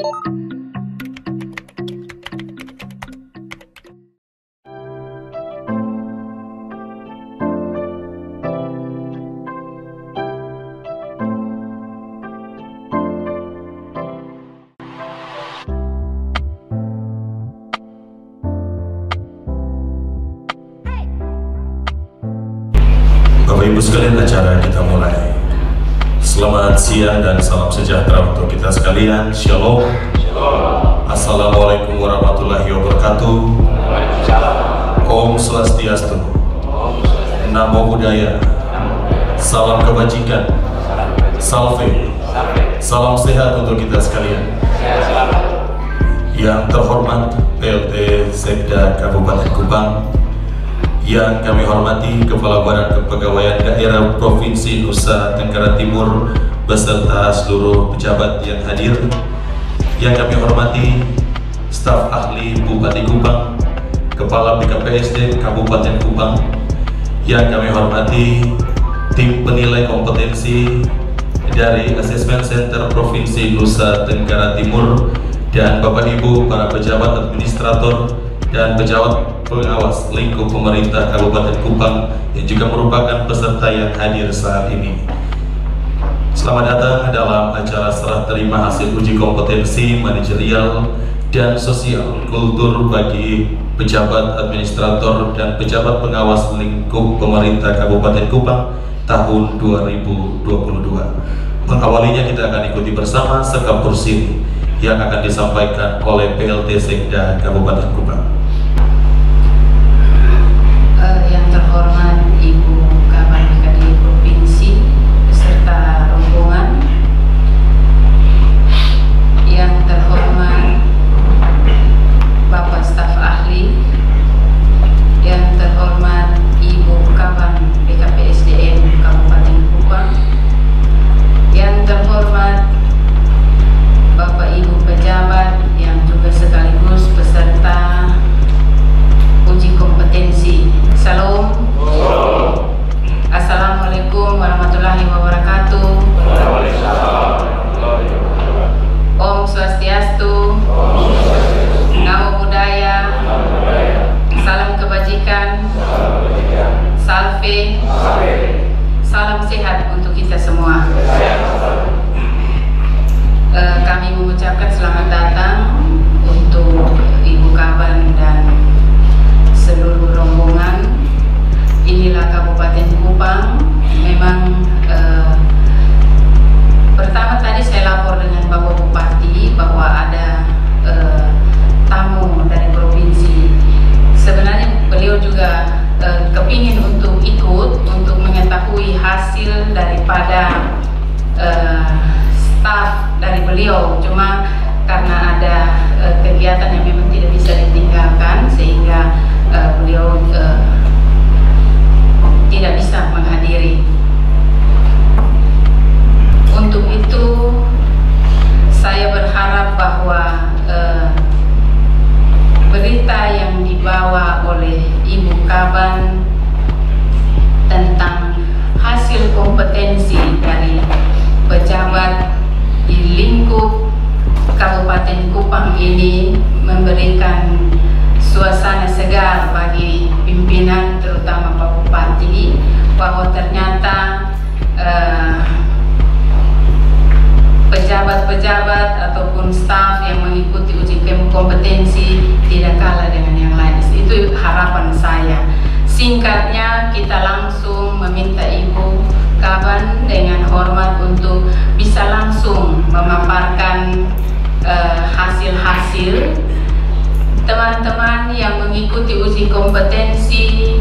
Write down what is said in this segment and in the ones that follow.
Bapak Ibu sekalian, acara kita mulai. Selamat siang dan salam sejahtera untuk kita sekalian. Shalom. Assalamualaikum warahmatullahi wabarakatuh. Om Swastiastu. Namo Buddhaya. Salam kebajikan. Salve. Salam sehat untuk kita sekalian. Yang terhormat PLT Sekda Kabupaten Kupang, yang kami hormati Kepala Badan Kepegawaian Daerah Provinsi Nusa Tenggara Timur beserta seluruh pejabat yang hadir, yang kami hormati staf ahli Bupati Kupang, Kepala BKPSD Kabupaten Kupang, yang kami hormati tim penilai kompetensi dari Assessment Center Provinsi Nusa Tenggara Timur, dan Bapak Ibu para pejabat administrator dan pejabat pengawas lingkup pemerintah Kabupaten Kupang yang juga merupakan peserta yang hadir saat ini. Selamat datang dalam acara serah terima hasil uji kompetensi manajerial dan sosial kultur bagi pejabat administrator dan pejabat pengawas lingkup pemerintah Kabupaten Kupang tahun 2022. Mengawalinya kita akan ikuti bersama sekapur sini yang akan disampaikan oleh PLT Sekda Kabupaten Kupang. Yang terhormat Ibu Kabag BKD Provinsi beserta rombongan, yang terhormat Bapak Staf Ahli, yang terhormat Ibu Kabag BKPSDM Kabupaten Kupang, yang terhormat Bapak Ibu pejabat yang juga sekaligus peserta uji kompetensi. Salam. Assalamualaikum warahmatullahi wabarakatuh. Om Swastiastu. Namo Buddhaya. Salam kebajikan. Salve. Salam sehat untuk kita semua. Kami mengucapkan selamat datang untuk Ibu Kabag dan seluruh rombongan. Inilah Kabupaten Kupang. Memang pertama tadi saya lapor dengan Bapak Bupati bahwa ada tamu dari provinsi. Sebenarnya beliau juga kepingin untuk ikut untuk mengetahui hasil daripada staf dari beliau, cuma karena ada kegiatan yang memang tidak bisa ditinggalkan sehingga beliau tidak bisa menghadiri. Untuk itu saya berharap bahwa berita yang dibawa oleh Ibu Kabag tentang hasil kompetensi dari pejabat di lingkup Kabupaten Kupang ini memberikan suasana segar bagi pimpinan, terutama Pak Bupati, bahwa ternyata pejabat-pejabat ataupun staf yang mengikuti uji kompetensi tidak kalah dengan yang lain. Itu harapan saya. Singkatnya, kita langsung meminta Ibu Kabag dengan hormat untuk bisa langsung memaparkan hasil-hasil. Teman-teman yang mengikuti uji kompetensi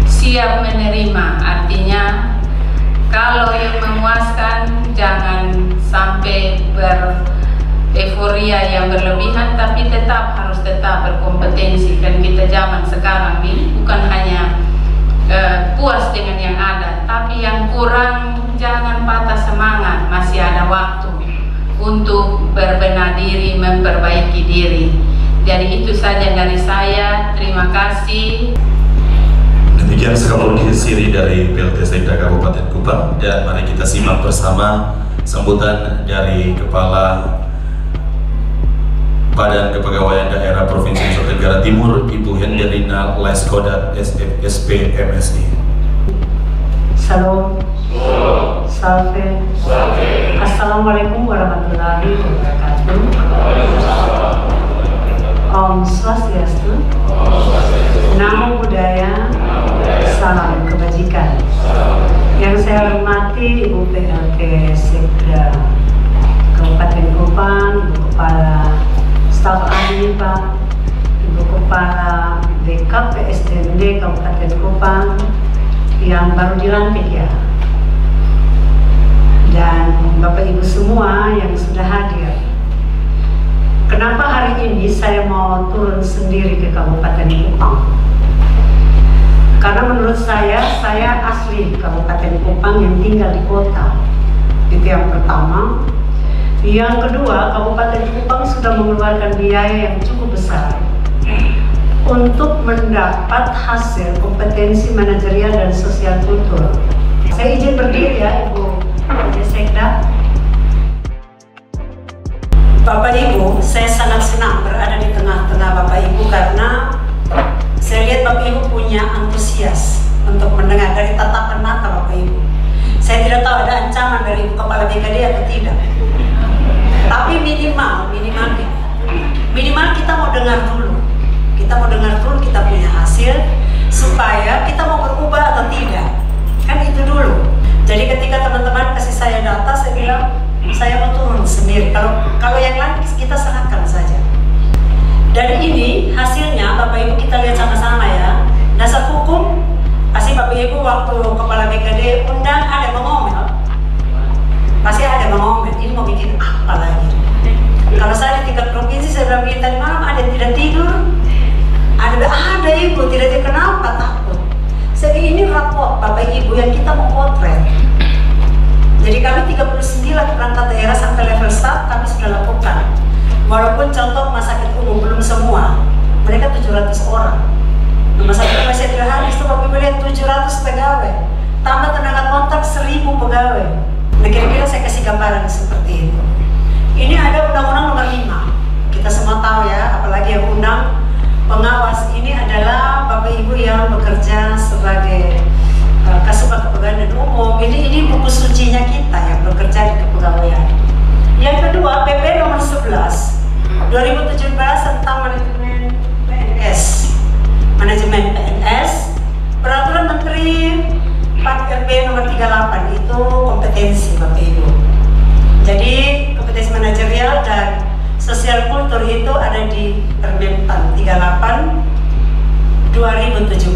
siap menerima, artinya kalau yang memuaskan jangan sampai euforia yang berlebihan, tapi harus tetap berkompetensi. Kan kita zaman sekarang ini bukan hanya puas dengan yang ada, tapi yang kurang jangan patah semangat, masih ada waktu untuk berbenah diri, memperbaiki diri. Jadi itu saja dari saya, terima kasih. Demikian sekapur siri dari PLT Sekda Kabupaten Kupang, dan mari kita simak bersama sambutan dari Kepala Badan Kepegawaian Daerah Provinsi Nusa Tenggara Timur, Ibu Henderina Laiskodat, SFSP MSI. Salam. Salve. Assalamualaikum warahmatullahi wabarakatuh. Om Swastiastu. Namo Buddhaya. Salam kebajikan. Yang saya hormati Ibu PLT Sekda Kabupaten Kupang, Ibu Kepala Staf Ahli Pak, Ibu Kepala BKPSDMD Kabupaten Kupang yang baru dilantik ya, dan Bapak Ibu semua yang sudah hadir. Kenapa hari ini saya mau turun sendiri ke Kabupaten Kupang? Karena menurut saya asli Kabupaten Kupang yang tinggal di kota. Itu yang pertama. Yang kedua, Kabupaten Kupang sudah mengeluarkan biaya yang cukup besar untuk mendapat hasil kompetensi manajerial dan sosial kultur. Saya izin berdiri ya, Ibu Sekda. Bapak Ibu, saya sangat senang berada di tengah-tengah Bapak Ibu karena saya lihat Bapak Ibu punya antusias untuk mendengar dari tatapan mata Bapak Ibu. Saya tidak tahu ada ancaman dari Ibu Kepala BKD atau tidak. Tapi minimal kita mau dengar dulu. Kita mau dengar dulu, kita punya hasil supaya kita mau berubah atau tidak. Kan itu dulu. Jadi ketika teman-teman kasih saya data, saya bilang saya mau turun sendiri. Kalau yang lain kita serahkan saja. Dan ini hasilnya Bapak Ibu kita lihat sama-sama ya. Dasar hukum pasti Bapak Ibu waktu Kepala BKD undang ada mengomel. Pasti ada mengomel. Ini mau bikin apa lagi? Kalau saya di tingkat provinsi saya bilang tadi malam ada yang tidak tidur. Ada Ibu tidak tahu kenapa takut. Jadi ini raport Bapak Ibu yang kita mau potret. Jadi kami 39 perangkat daerah sampai level staf kami sudah lakukan. Walaupun contoh rumah sakit umum belum semua, mereka 700 orang. Rumah sakit masih tidak habis itu Bapak Ibu lihat 700 pegawai, tambah tenaga kontrak 1000 pegawai. Nah kira-kira saya kasih gambaran seperti itu. Ini ada Undang-Undang Nomor 5. Kita semua tahu ya, apalagi yang undang pengawas ini adalah Bapak Ibu yang bekerja sebagai Kasubag Kepegawaian Umum. Ini buku sucinya kita yang bekerja di kepegawaian. Yang kedua, PP Nomor 11 2017 tentang manajemen PNS, Peraturan Menteri 4 RB Nomor 38 itu kompetensi Bapak Ibu. Jadi kompetensi manajerial dan sosial kultur itu ada di Permen-Pan 38 2017.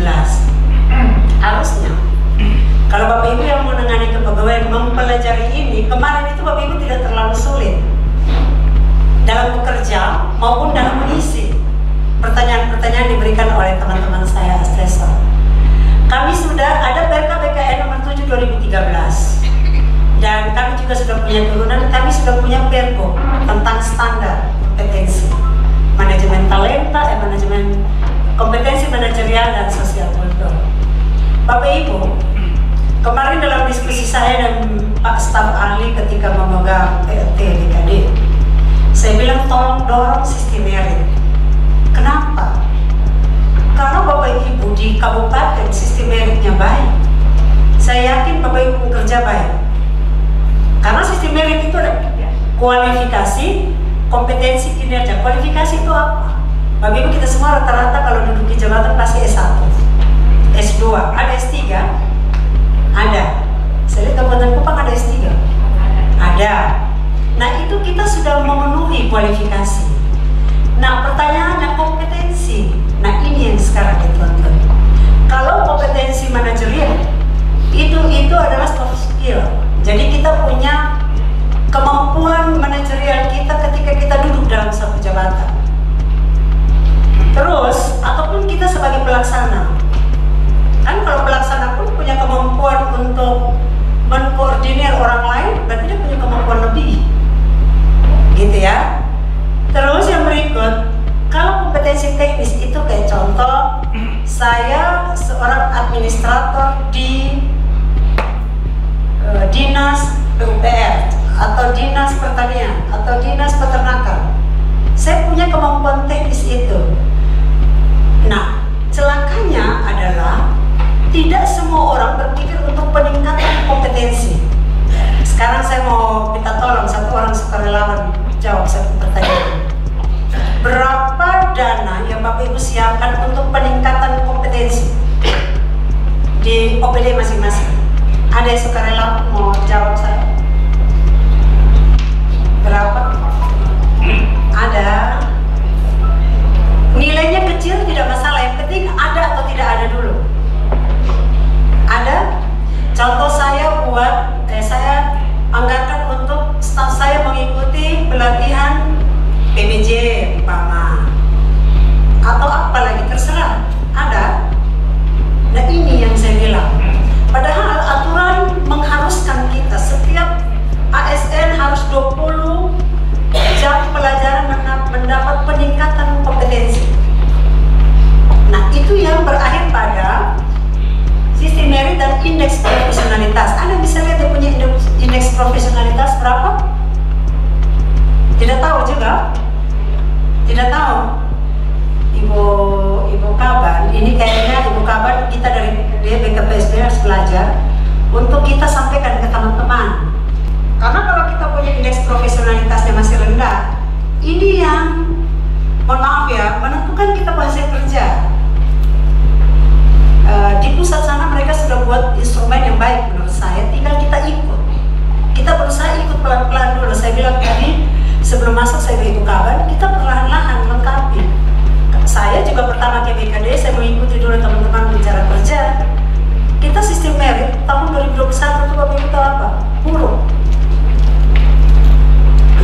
Harusnya kalau Bapak Ibu yang menangani kepegawaian mempelajari ini, kemarin itu Bapak Ibu tidak terlalu sulit dalam bekerja maupun dalam mengisi pertanyaan-pertanyaan diberikan oleh teman-teman saya asesor. Kami sudah ada PRK BKN nomor 7 2013 dan kami juga sudah punya turunan, kami sudah punya Pergo tentang standar kompetensi manajemen talenta, manajemen kompetensi manajerial dan sosial kultur. Bapak Ibu, kemarin dalam diskusi saya dan Pak Staf Ahli ketika memegang PLT BKD, saya bilang tolong dorong sistem merit. Kenapa? Karena Bapak Ibu di kabupaten sistem meritnya baik. Saya yakin Bapak Ibu bekerja baik. Karena sistem merit itu ada kualifikasi, kompetensi, kinerja. Kualifikasi itu apa? Bapak Ibu kita semua rata-rata kalau duduk di jabatan pasti S1, S2, ada S3? Ada. Saya lihat Kabupaten Kupang ada S3? Ada. Nah itu kita sudah memenuhi kualifikasi. Nah pertanyaannya kompetensi. Nah ini yang sekarang dituntut. Kalau kompetensi manajerial itu adalah soft skill. Jadi kita punya kemampuan manajerial kita ketika kita duduk dalam satu jabatan. Terus ataupun kita sebagai pelaksana. Kan kalau pelaksana pun punya kemampuan untuk mengkoordinir orang lain, berarti dia punya kemampuan lebih. Gitu ya. Terus yang berikut, kalau kompetensi teknis itu kayak contoh, saya seorang administrator di dinas PUPR atau dinas pertanian atau dinas peternakan. Saya punya sukarelawan jawab satu pertanyaan. Berapa dana yang Bapak Ibu siapkan untuk peningkatan kompetensi di OPD masing-masing? Ada yang sukarela mau jawab saya? Berapa? Ada. Nilainya kecil tidak masalah, yang penting ada atau tidak ada dulu. Ada? Contoh saya saya anggarkan untuk staf saya mengikuti pelatihan PBJ umpama, atau apa lagi terserah. Ada. Nah ini yang saya bilang. Padahal aturan mengharuskan kita setiap ASN harus 20 jam pelajaran mendapat peningkatan kompetensi. Nah itu yang berakhir pada sistem merit dan indeks profesionalitas. Anda bisa lihat dia punya indeks profesionalitas berapa? Tidak tahu juga? Tidak tahu? Ibu Kaban, ini kayaknya Ibu Kaban kita dari BKPSD harus belajar untuk kita sampaikan ke teman-teman. Karena kalau kita punya indeks profesionalitasnya masih rendah, ini yang, mohon maaf ya, menentukan kita hasil kerja. Di pusat sana mereka sudah buat instrumen yang baik menurut saya, tinggal kita ikut. Kita berusaha ikut pelan-pelan dulu. Saya bilang tadi sebelum masuk saya ke Ibu Kaban, kita perlahan-lahan lengkapi. Saya juga pertama ke BKD, saya mengikuti dulu teman-teman bicara kerja. Kita sistem merit tahun 2021 itu Bapak Ibu tahu apa? Buruk.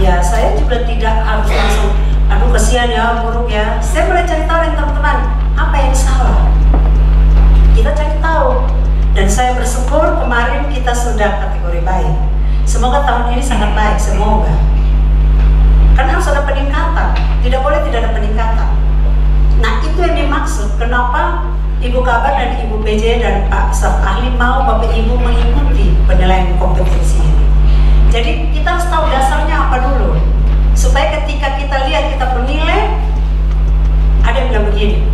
Ya saya juga tidak harus langsung, aduh kesian ya, buruk ya. Saya mulai cari tahu dengan teman-teman, apa yang salah. Kita cari tahu. Dan saya bersyukur kemarin kita sudah kategori baik. Semoga tahun ini sangat baik, semoga. Kan harus ada peningkatan, tidak boleh tidak ada peningkatan. Nah itu yang dimaksud, kenapa Ibu Kabar dan Ibu PJ dan Pak staf ahli mau Bapak Ibu mengikuti penilaian kompetensi ini. Jadi kita harus tahu dasarnya apa dulu, supaya ketika kita lihat kita penilai, ada yang bilang begini,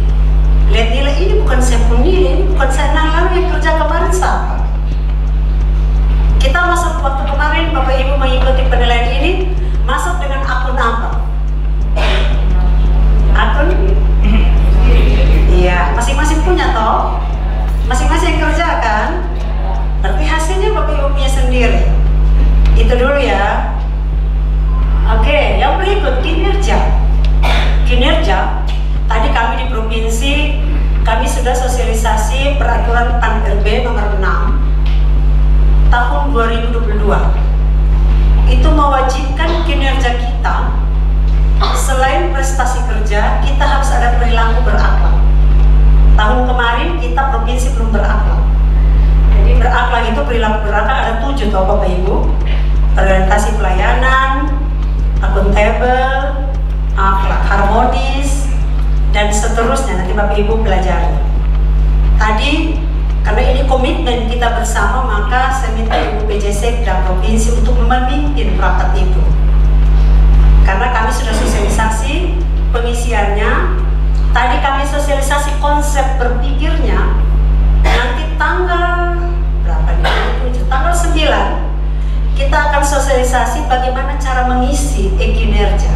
lihat nilai ini bukan saya penilai, ini bukan saya, nah lalu yang kerja kemarin siapa? Kita masuk waktu kemarin Bapak Ibu mengikuti penilaian ini, masuk dengan akun apa? Akun? Iya, masing-masing punya toh, masing-masing yang kerja kan, berarti hasilnya Bapak Ibu punya sendiri. Itu dulu ya. Oke, yang berikut kinerja. Kinerja, tadi kami di provinsi, kami sudah sosialisasi peraturan PAN RB nomor 6 tahun 2022. Itu mewajibkan kinerja kita, selain prestasi kerja, kita harus ada perilaku berakhlak. Tahun kemarin kita provinsi belum berakhlak. Jadi berakhlak itu perilaku berakhlak ada 7 toh Bapak Ibu. Orientasi pelayanan, akuntabel, akhlak harmonis, dan seterusnya. Nanti Bapak Ibu pelajari. Tadi karena ini komitmen kita bersama, maka saya minta Ibu PJ Sekda provinsi untuk memimpin rapat itu. Karena kami sudah sosialisasi pengisiannya. Tadi kami sosialisasi konsep berpikirnya. Nanti tanggal berapa nih? Tanggal 9 kita akan sosialisasi bagaimana cara mengisi e-kinerja.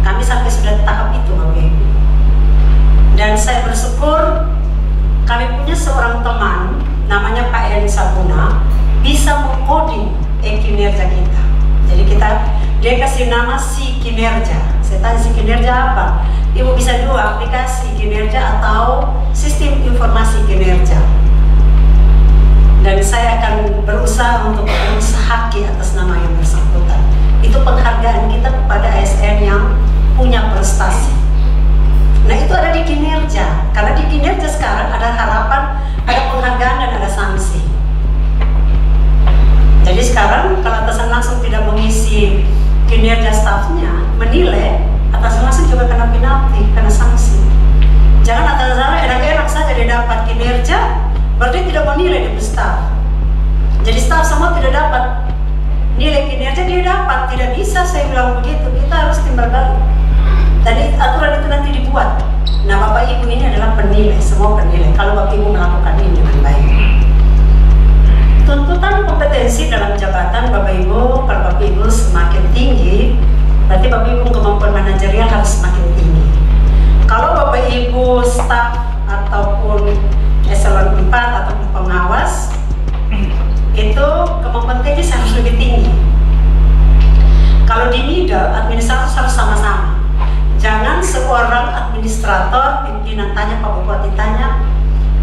Kami sampai sudah tahap itu Bapak Ibu. Dan saya bersyukur kami punya seorang teman namanya Pak Eri Sabuna, bisa mengcoding e-kinerja kita. Jadi dia kasih nama si kinerja. Saya tanya si kinerja apa? Ibu bisa 2, aplikasi kinerja atau sistem informasi kinerja. Dan saya akan berusaha untuk berusaha haki atas nama yang bersangkutan. Itu penghargaan kita kepada ASN yang punya prestasi. Nah itu ada di kinerja. Karena di kinerja sekarang ada harapan, ada penghargaan dan ada sanksi. Jadi sekarang kalau atasan langsung tidak mengisi kinerja stafnya, menilai, atasan langsung juga kena penalti, kena sanksi. Jangan atasan enak-enak saja dia dapat kinerja, berarti tidak menilai di staf. Jadi staf semua tidak dapat nilai kinerja, dia dapat, tidak bisa saya bilang begitu. Kita harus timbal balik. Tadi aturan itu nanti dibuat. Nah Bapak Ibu ini adalah penilai, semua penilai. Kalau Bapak Ibu melakukan ini dengan baik. Tuntutan kompetensi dalam jabatan Bapak Ibu, kalau Bapak Ibu semakin tinggi, manajerial harus semakin tinggi. Kalau Bapak Ibu staf ataupun eselon 4 ataupun pengawas, itu kemampuan teknis harus lebih tinggi. Kalau di middle, administrator harus sama-sama. Jangan seorang administrator pimpinan tanya, Pak Bupati tanya,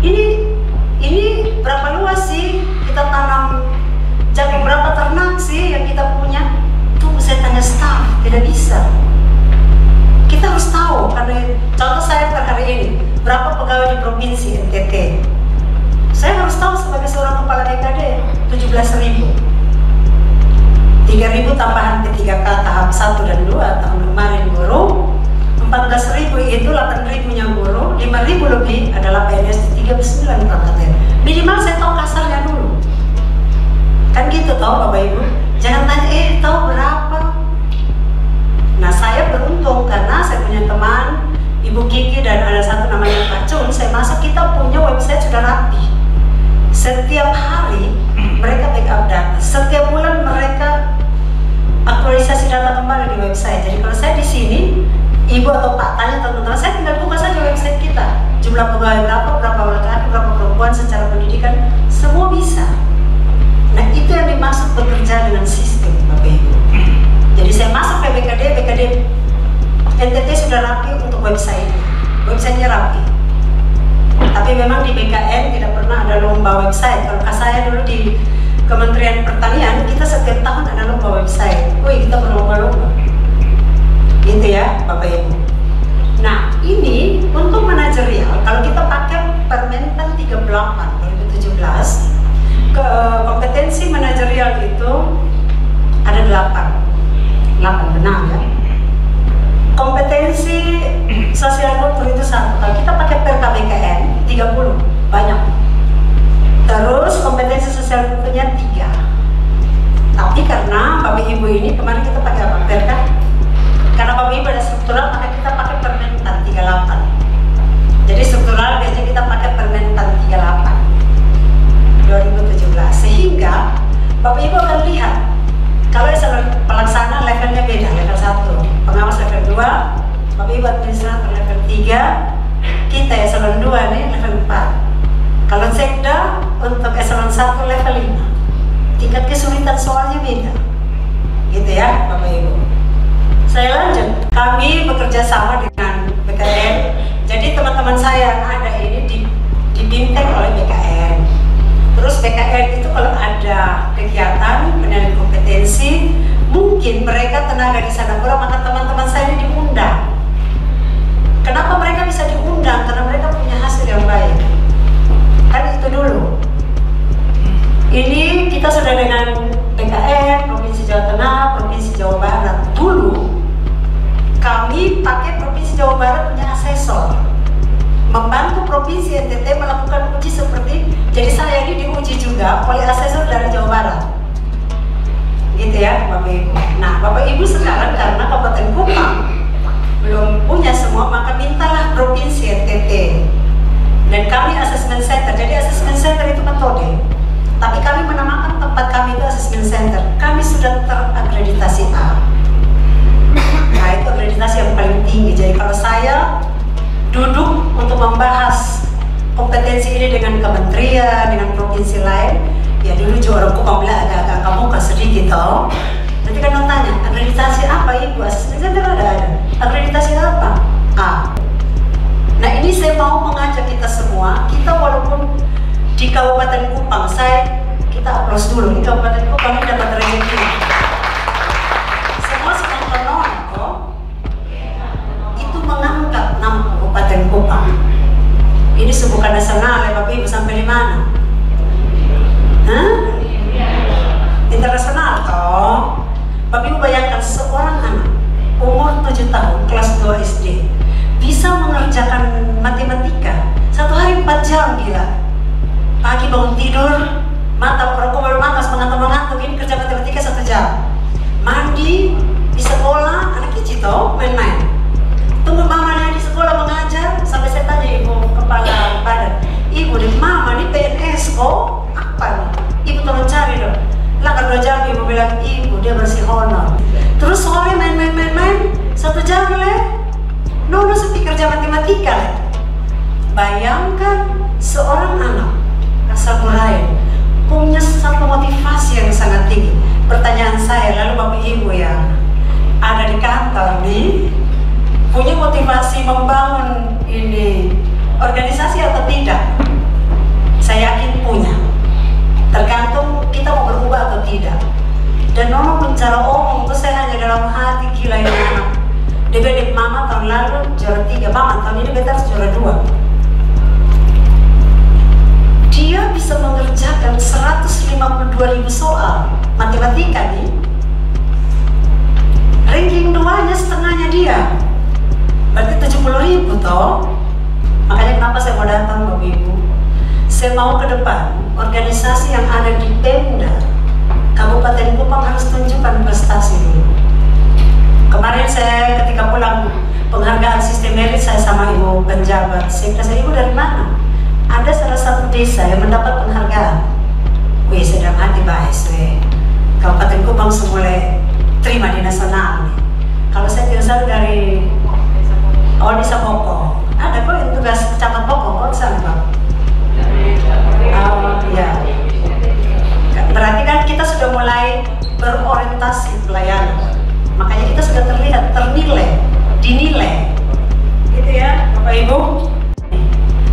ini berapa luas sih kita tanam jagung, berapa ternak sih yang kita punya? Tunggu saya tanya staf, tidak bisa. Kita harus tahu, karena contoh saya per hari ini, berapa pegawai di provinsi NTT. Saya harus tahu sebagai seorang kepala DKD, 17.000. 3.000 tambahan P3K tahap 1 dan 2 tahun kemarin guru. 14.000 itu 8.000 nya guru, 5.000 lebih adalah PNS di 39 kabupaten. Minimal saya tahu kasarnya dulu. Kan gitu tahu Bapak Ibu. Jangan tanya, tahu berapa? Nah, saya beruntung karena saya punya teman Ibu Kiki dan ada satu namanya Pak Cun. Saya masuk, kita punya website sudah rapi. Setiap hari mereka backup data. Setiap bulan mereka aktualisasi data kembali di website. Jadi kalau saya di sini, Ibu atau Pak tanya teman-teman, saya tinggal buka saja website kita. Jumlah pegawai berapa laki-laki, berapa perempuan, secara pendidikan, semua bisa. Nah, itu yang dimaksud bekerja dengan sistem, Bapak Ibu. Jadi saya masuk ke BKD NTT sudah rapi untuk websitenya rapi. Tapi memang di BKN tidak pernah ada lomba website. Kalau saya dulu di Kementerian Pertanian, kita setiap tahun ada lomba website. Wih, kita berlomba-lomba. Gitu ya, Bapak Ibu. Nah, ini untuk manajerial, kalau kita pakai Permentan 38 2017, kompetensi manajerial itu ada 8 benar ya. Kompetensi sosial kultur itu 1. Kalau kita pakai PKBKN 30, banyak. Terus kompetensi sosial kulturnya 3. Tapi karena Bapak Ibu ini kemarin kita pakai apa? PRK. Karena Bapak Ibu ada struktural, maka kita pakai Permentan 38. Jadi struktural biasanya kita pakai Permentan 38 2017. Sehingga Bapak Ibu akan lihat kalau eselon pelaksana levelnya beda, level 1, pengawas level 2, Bapak Ibu administrator level 3, kita eselon 2 nih level 4. Kalau sekda untuk eselon 1 level 5. Tingkat kesulitan soalnya beda. Gitu ya, Bapak Ibu. Saya lanjut. Kami bekerja sama dengan BKN. Jadi teman-teman saya yang ada ini dibimbing oleh BKN. Terus BKN itu kalau ada kegiatan penilaian kompetensi, mungkin mereka tenaga di sana kurang, maka teman-teman saya ini diundang. Kenapa mereka bisa diundang? Karena mereka punya hasil yang baik. Kan itu dulu. Ini kita sudah dengan BKN, Provinsi Jawa Tengah, Provinsi Jawa Barat. Dulu kami pakai Provinsi Jawa Barat punya asesor, membantu Provinsi NTT melakukan uji seperti, jadi saya ini diuji juga oleh asesor dari Jawa Barat. Gitu ya Bapak Ibu. Nah Bapak Ibu sekarang karena Kabupaten Kupang belum punya semua, maka mintalah Provinsi NTT. Dan kami assessment center, jadi assessment center itu metode. Tapi kami menamakan tempat kami itu assessment center. Kami sudah terakreditasi A. Nah itu akreditasi yang paling tinggi. Jadi kalau saya duduk untuk membahas kompetensi ini dengan kementerian, dengan provinsi lain, ya dulu juga orang Kupang bilang agak-agak kamu sedikit toh. Nanti kan orang tanya, akreditasi apa Ibu? Assessment center ada. Akreditasi apa? A. Nah ini saya mau mengajak kita semua, kita walaupun di Kabupaten Kupang, kita aplaus dulu, di Kabupaten Kupang ini dapat rezeki. Semua sedang menolak kok. Itu mengangkat nama Kabupaten Kupang. Ini sebuah nasional ya Bapak Ibu, sampai di mana? Hah? Internasional toh. Bapak Ibu bayangkan seorang anak umur 7 tahun, kelas 2 SD bisa mengerjakan matematika 1 hari 4 jam, gila. Pagi bangun tidur, mata berkumur mata mengantuk-mengantuk, ini kerja matematika 1 jam. Mandi di sekolah, anak kecil toh main-main. Tunggu mamanya di sekolah mengajar, sampai saya tanya ibu kepala badan, ibu deh mama nih PNS kok apa nih? Ibu tolong cari dong. Lah kalau jam ibu bilang ibu dia bersih honor. Terus sore main-main 1 1 jam le, nono seperti kerja matematika le. Bayangkan seorang anak asal Burain punya satu motivasi yang sangat tinggi. Pertanyaan saya, lalu Bapak Ibu yang ada di kantor nih, punya motivasi membangun ini organisasi atau tidak? Saya yakin punya. Tergantung kita mau berubah atau tidak. Dan nono bicara omong itu saya hanya dalam hati, gila ini anak. Dia beli mama tahun lalu juara 3, mama tahun ini beta harus juara 2. Dia bisa mengerjakan 152.000 soal matematika nih. Ranking 2-nya setengahnya dia. Berarti 70.000 toh. Makanya kenapa saya mau datang Bapak Ibu? Saya mau ke depan organisasi yang ada di Pemda Kabupaten Kupang harus tunjukkan prestasi dulu. Kemarin saya ketika pulang penghargaan sistem merit saya sama ibu penjabat, saya kata, ibu dari mana? Ada salah satu desa yang mendapat penghargaan. Wih, sedang hati bahas, Kabupaten Kupang semula terima di nasional. Kalau saya tidak salah dari Desa Pokok. Ada kok yang tugas camat Pokok, kok sana Pak? Ya. Berarti kan kita sudah mulai berorientasi pelayanan. Makanya kita sudah terlihat, ternilai, dinilai. Gitu ya, Bapak Ibu.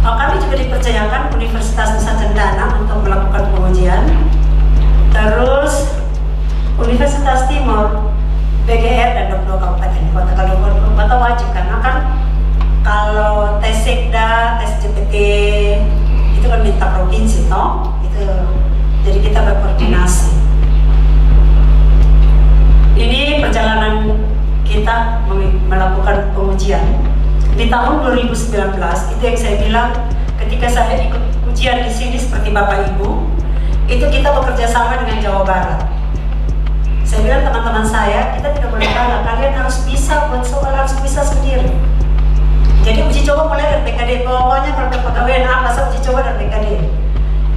Kami juga dipercayakan Universitas Nusa Cendana untuk melakukan pengujian. Terus Universitas Timur, BGR dan 22 kabupaten kota. Kalau 22 kota wajib karena kan kalau tes Sekda, tes JPT itu kan minta provinsi toh. Itu jadi kita berkoordinasi. Ini perjalanan kita melakukan pengujian. Di tahun 2019 itu yang saya bilang ketika saya ikut ujian di sini seperti Bapak Ibu, itu kita bekerja sama dengan Jawa Barat. Saya bilang teman-teman saya, kita tidak boleh kalah, kalian harus bisa buat soal, harus bisa sendiri. Jadi uji coba mulai dari BKD, pokoknya kalau kepegawaian apa, saya uji coba dari BKD.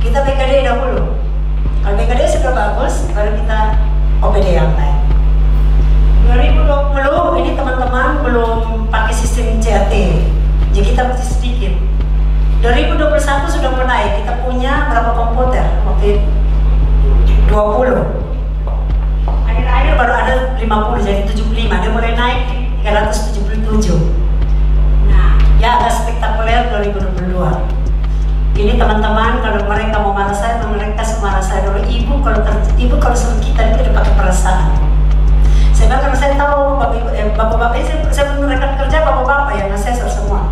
Kita BKD dahulu. Kalau BKD sudah bagus, baru kita OPD yang lain. 2020 ini teman-teman belum pakai sistem CAT, jadi kita masih sedikit. 2021 sudah mulai, kita punya berapa komputer? Waktu 20. Akhir-akhir baru ada 50, jadi 75, dia mulai naik 377. Nah, ya agak spektakuler 2022. Ini teman-teman, kalau mereka mau marah saya, mereka marah saya dulu. Ibu kalau suruh kita itu udah pakai perasaan. Saya bilang karena saya tahu bapak-bapak ini saya merekan kerja bapak-bapak yang ngasesor semua.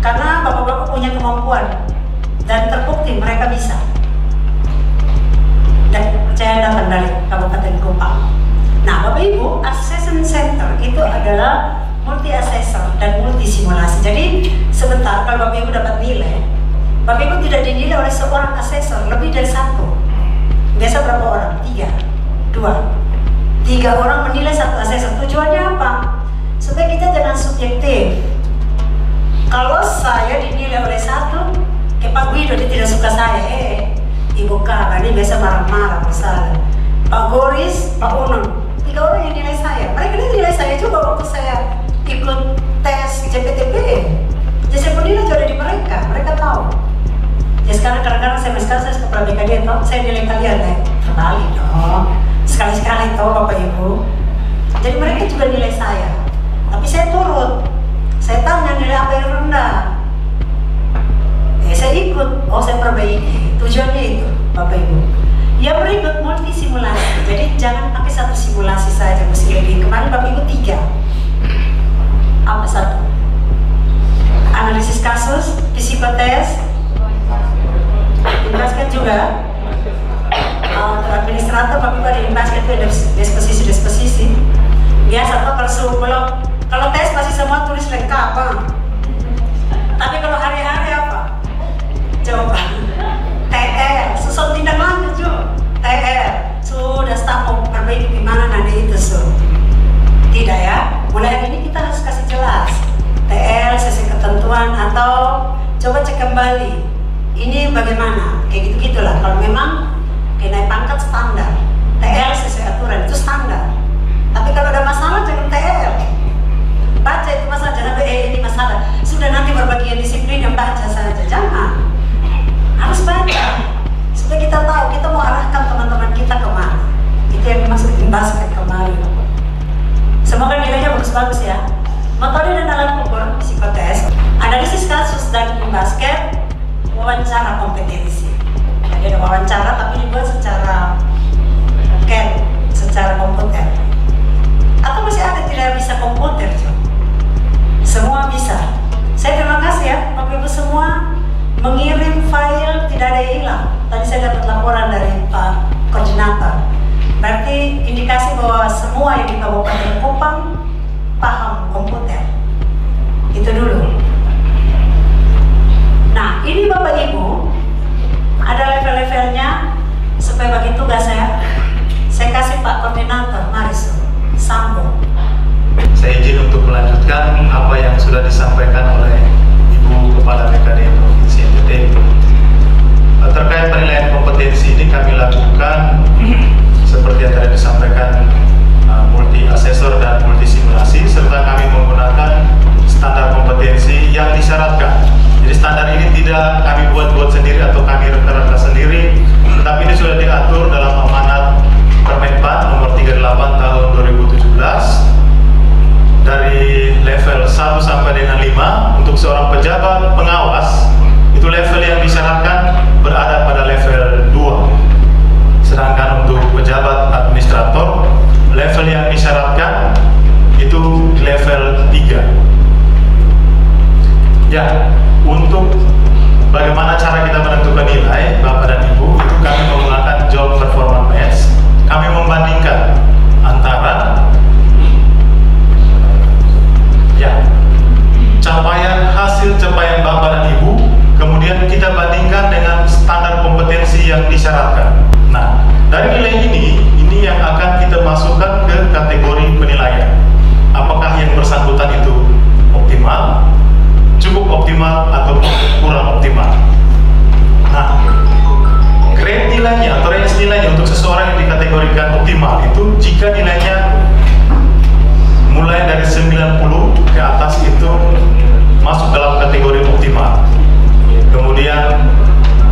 Karena bapak-bapak punya kemampuan dan terbukti mereka bisa. Dan saya datang dari Kabupaten Kupang. Nah, Bapak Ibu, assessment center itu adalah multi assessor dan multi simulasi. Jadi sebentar kalau Bapak Ibu dapat nilai, Bapak Ibu tidak dinilai oleh seorang asesor, lebih dari 1. Biasa berapa orang? 3, 2. 3 orang menilai 1 asesor. Tujuannya apa? Supaya kita jangan subjektif. Kalau saya dinilai oleh 1, kayak Pak Guido dia tidak suka saya, Ibu Kak, ini biasa marah-marah misalnya. Pak Goris, Pak Unun, 3 orang yang nilai saya. Mereka nilai saya juga waktu saya ikut tes JPTP. Jadi saya menilai juga di mereka tahu. Ya sekarang kadang-kadang saya suka perhatikan dia, saya nilai kalian terbalik dong. Sekali-sekali tahu Bapak Ibu. Jadi mereka juga nilai saya. Tapi saya turut. Saya tanya nilai apa yang rendah. Saya ikut. Oh, saya perbaiki. Tujuannya itu, Bapak Ibu. Yang berikut multi simulasi. Jadi jangan pakai 1 simulasi saja mesti lebih. Kemarin Bapak Ibu 3. Apa 1? Analisis kasus, psikotes, basket juga. Administrator Bapak Ibu ada di basket itu ada disposisi. Biasa toh kalau tes pasti semua tulis lengkap, tapi kalau hari-hari apa? Coba TR, susun tindak lanjut juga. TR sudah staf mau perbaiki gimana nanti itu tidak ya. Mulai hari ini kita harus kasih jelas TR sesuai ketentuan atau coba cek kembali ini bagaimana, kayak gitu-gitulah. Kalau memang naik pangkat standar, TL sesuai aturan itu standar. Tapi kalau ada masalah jangan TL. bagus ya. Metode dan alat ukur psikotes, analisis kasus dan tim basket, wawancara kompetensi. Jadi ada wawancara tapi dibuat secara CAD, secara komputer. Atau masih ada tidak bisa komputer, Cok? Semua bisa. Saya terima kasih ya, Bapak Ibu semua mengirim file, tidak ada yang hilang. Tadi saya dapat laporan dari Pak Koordinator. Berarti indikasi bahwa semua yang di Kabupaten Kupang paham komputer. Itu dulu. Nah, ini Bapak Ibu ada level-levelnya supaya bagi tugas saya kasih Pak Koordinator, mari sambung. Saya izin untuk melanjutkan apa yang sudah disampaikan oleh Ibu Kepala BKD Provinsi NTT. Terkait penilaian kompetensi ini kami lakukan seperti yang tadi disampaikan, multi asesor dan multi simulasi, serta kami menggunakan standar kompetensi yang disyaratkan. Jadi standar ini tidak kami buat-buat sendiri atau kami reka-reka sendiri, tetapi ini sudah diatur dalam amanat Permenpan nomor 38 tahun 2017 dari level 1 sampai dengan 5 untuk seorang pejabat pengawas. Itu level yang disyaratkan berada pada level 2. Sedangkan untuk pejabat administrator, level yang disyaratkan itu level 3. Ya, untuk bagaimana cara kita menentukan nilai, Bapak dan Ibu, itu kami menggunakan job performance. Kami membandingkan antara hasil capaian Bapak dan Ibu, kemudian kita bandingkan dengan standar kompetensi yang disyaratkan. Nah, dari nilai ini yang akan kita masukkan ke kategori penilaian. Apakah yang bersangkutan itu optimal, cukup optimal, atau kurang optimal. Nah, grade nilainya atau range nilainya untuk seseorang yang dikategorikan optimal itu jika nilainya mulai dari 90 ke atas itu masuk dalam kategori optimal. Kemudian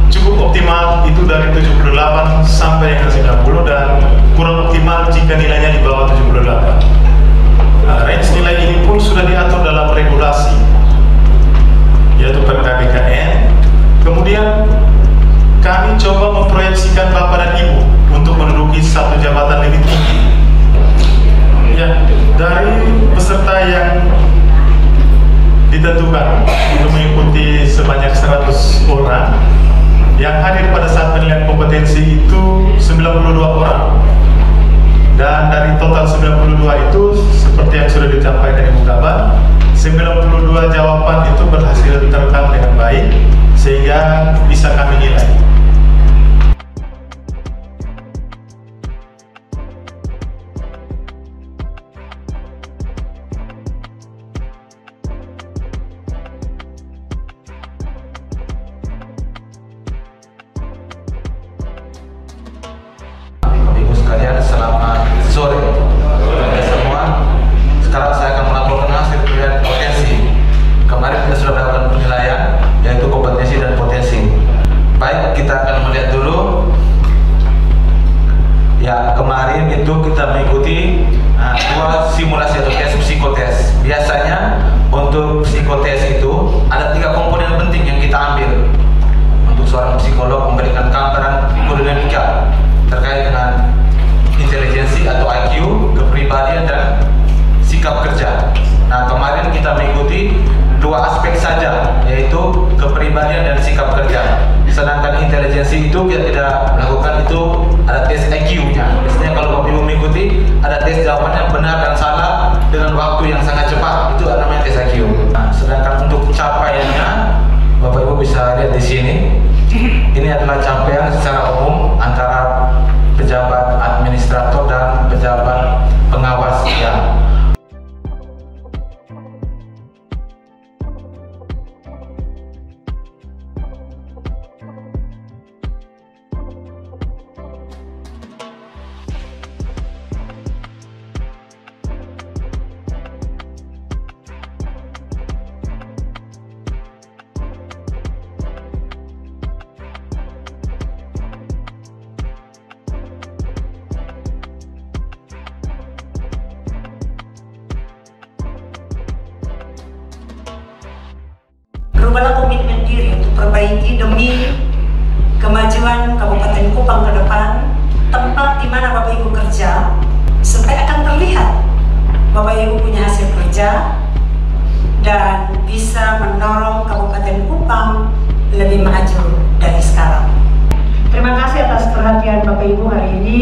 cukup optimal itu dari 78 sampai dengan 90, dan kurang optimal jika nilainya di bawah 78. Nah, range nilai ini pun sudah diatur dalam regulasi, yaitu Perda BKN. Kemudian kami coba memproyeksikan Bapak dan Ibu untuk menduduki satu jabatan lebih tinggi. Ya, dari peserta yang ditentukan untuk mengikuti sebanyak 100 orang, yang hadir pada saat penilaian kompetensi itu 92 orang. Dan dari total 92 itu, seperti yang sudah dicapai dari Ibu Kabar, 92 jawaban itu berhasil terekam dengan baik sehingga bisa kami nilai. Ibu sekalian, selamat sore semua. Sekarang saya akan melaporkan hasil penilaian potensi. Kemarin kita sudah melakukan penilaian, yaitu kompetensi dan potensi. Baik, kita akan melihat dulu. Ya, kemarin itu kita mengikuti dua simulasi atau tes psikotes. Biasanya untuk psikotes itu ada 3 komponen penting yang kita ambil. Untuk seorang psikolog memberikan gambaran psikodinamika terkait dengan intelijensi atau IQ, kepribadian, dan sikap kerja. Nah, kemarin kita mengikuti 2 aspek saja, yaitu kepribadian dan sikap kerja. Sedangkan intelijensi itu kita tidak melakukan, itu ada tes IQ-nya. Biasanya kalau Bapak Ibu mengikuti, ada tes jawabannya benar dan salah dengan waktu yang sangat cepat, itu namanya tes IQ. Nah, sedangkan untuk capaiannya, Bapak Ibu bisa lihat di sini. Ini adalah capaian secara umum antara pejabat administrator dan pejabat pengawas ya. berubahlah komitmen diri untuk perbaiki demi kemajuan Kabupaten Kupang ke depan, tempat di mana Bapak Ibu kerja, supaya akan terlihat Bapak Ibu punya hasil kerja dan bisa mendorong Kabupaten Kupang lebih maju dari sekarang. Terima kasih atas perhatian Bapak Ibu hari ini.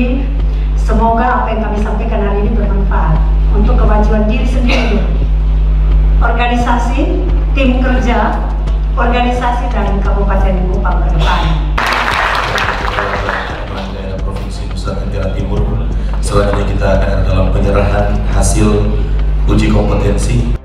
Semoga apa yang kami sampaikan hari ini bermanfaat untuk kemajuan diri sendiri, organisasi, tim kerja, organisasi dan Kabupaten Kupang ke depan. Daerah Provinsi Nusa Tenggara Timur. Selanjutnya kita akan dalam penyerahan hasil uji kompetensi